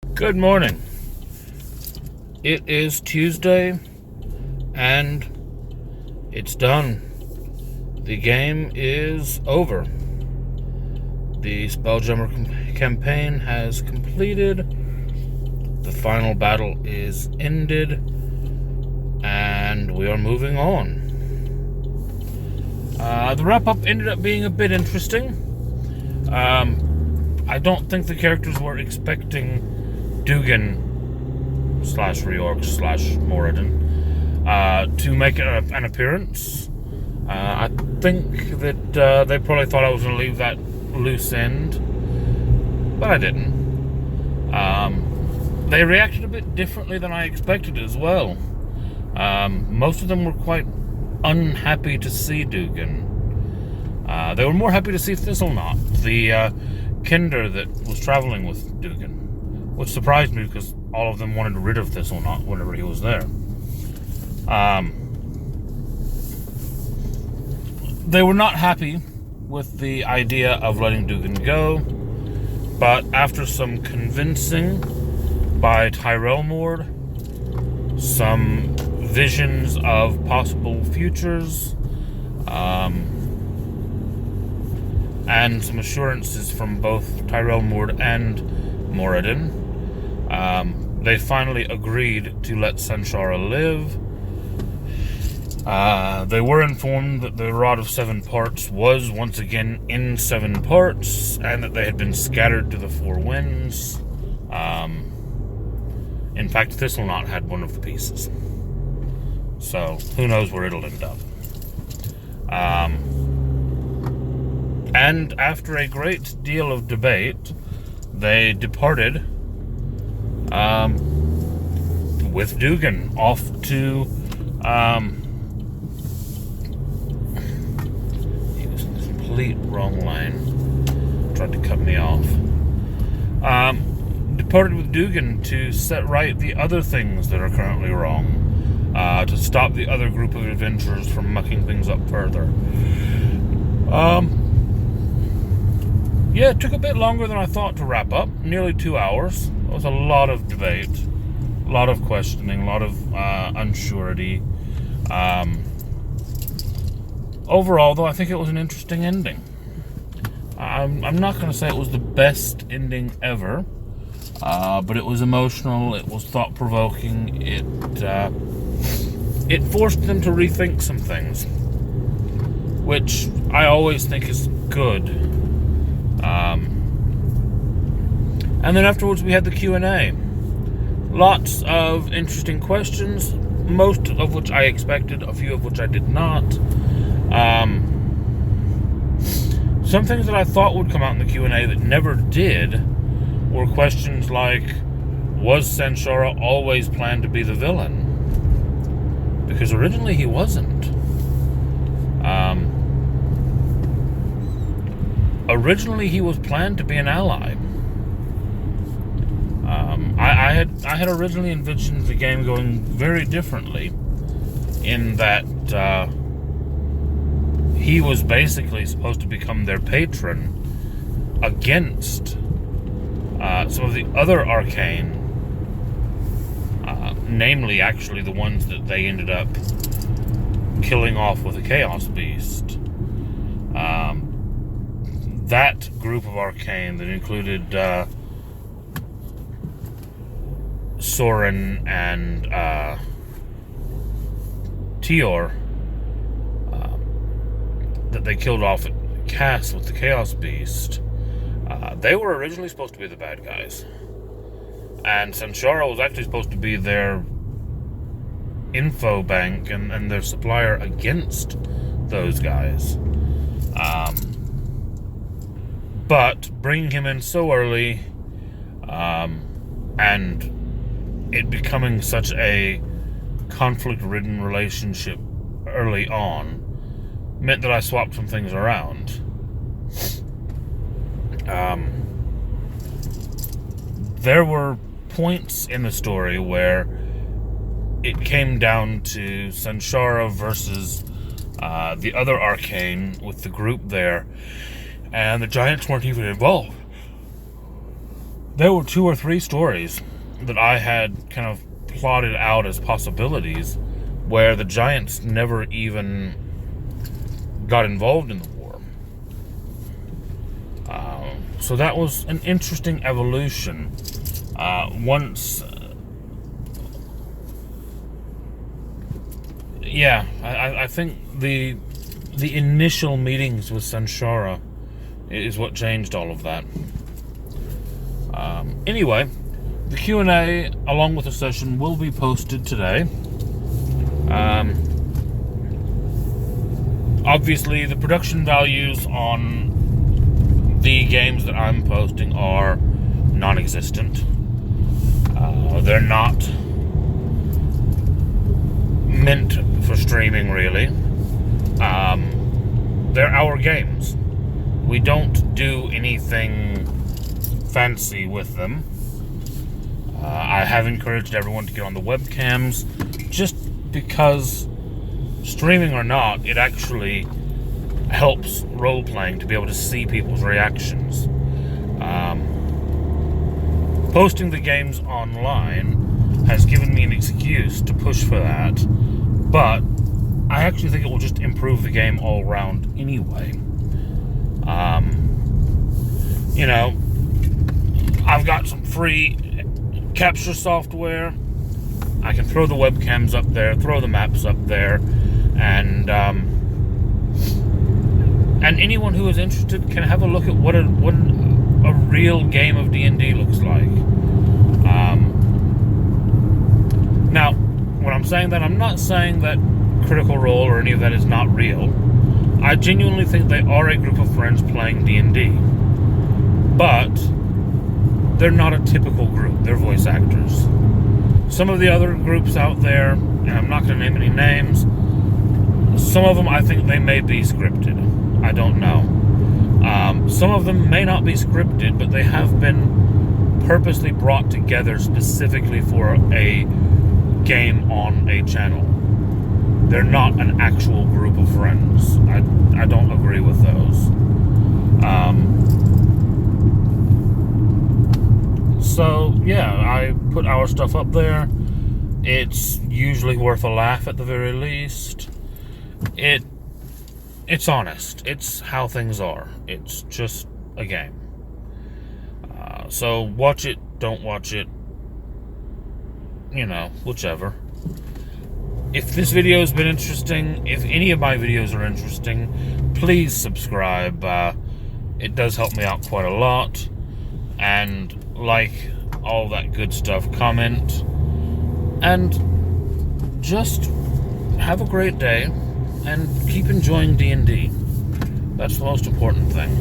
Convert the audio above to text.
Good morning. It is Tuesday, and it's done. The game is over. The Spelljammer campaign has completed. The final battle is ended, and we are moving on. The wrap-up ended up being a bit interesting. I don't think the characters were expecting Dugan / Reorg / Moradin to make an appearance. I think that they probably thought I was going to leave that loose end, but I didn't. They reacted a bit differently than I expected as well. Most of them were quite unhappy to see Dugan. They were more happy to see Thistlenot, the Kender that was traveling with Dugan, which surprised me because all of them wanted rid of Thistlenot whenever he was there. They were not happy with the idea of letting Dugan go, but after some convincing by Tyrell Mord, some visions of possible futures, and some assurances from both Tyrell Mord and Moradin, they finally agreed to let Sanshara live. They were informed that the Rod of Seven Parts was once again in 7 parts, and that they had been scattered to the 4 winds. In fact, Thistlenot had one of the pieces. So, who knows where it'll end up. And after a great deal of debate, they departed with Dugan off to he was in the complete wrong line, tried to cut me off. Departed with Dugan to set right the other things that are currently wrong, to stop the other group of adventurers from mucking things up further. Yeah, it took a bit longer than I thought to wrap up. Nearly 2 hours. It was a lot of debate, a lot of questioning, a lot of unsurety. Overall, though, I think it was an interesting ending. I'm not going to say it was the best ending ever, but it was emotional, it was thought-provoking, it forced them to rethink some things, which I always think is good. And then afterwards we had the Q&A. Lots of interesting questions, most of which I expected, a few of which I did not. Some things that I thought would come out in the Q&A that never did were questions like, was Sanshara always planned to be the villain? Because originally he wasn't. Originally he was planned to be an ally. I had originally envisioned the game going very differently, in that he was basically supposed to become their patron against some of the other arcane, namely actually the ones that they ended up killing off with a Chaos Beast. That group of arcane that included Soren and Tior, that they killed off at Cass with the Chaos Beast, they were originally supposed to be the bad guys. And Sanshara was actually supposed to be their info bank and their supplier against those guys. But bringing him in so early, and it becoming such a conflict-ridden relationship early on, meant that I swapped some things around. There were points in the story where it came down to Sanshara versus the other arcane with the group there, and the giants weren't even involved. there were 2 or 3 stories that I had kind of plotted out as possibilities where the Giants never even got involved in the war. So that was an interesting evolution. I think the initial meetings with Sanshara is what changed all of that. Anyway, the Q&A along with the session will be posted today. Obviously, the production values on the games that I'm posting are non-existent. They're not meant for streaming, really. They're our games. We don't do anything fancy with them. I have encouraged everyone to get on the webcams just because, streaming or not, it actually helps role-playing to be able to see people's reactions. Posting the games online has given me an excuse to push for that, but I actually think it will just improve the game all round anyway. I've got some free capture software. I can throw the webcams up there, throw the maps up there, and anyone who is interested can have a look at what a real game of D&D looks like. Now, when I'm saying that, I'm not saying that Critical Role or any of that is not real. I genuinely think they are a group of friends playing D&D. But they're not a typical group. They're voice actors. Some of the other groups out there, and I'm not going to name any names, some of them I think they may be scripted. I don't know. Some of them may not be scripted, but they have been purposely brought together specifically for a game on a channel. They're not an actual group of friends. I don't agree with those. So, yeah, I put our stuff up there. It's usually worth a laugh at the very least. It's honest. It's how things are. It's just a game. So watch it, don't watch it. Whichever. If this video has been interesting, if any of my videos are interesting, please subscribe. It does help me out quite a lot. And like all that good stuff, comment. And just have a great day. And keep enjoying D&D. That's the most important thing.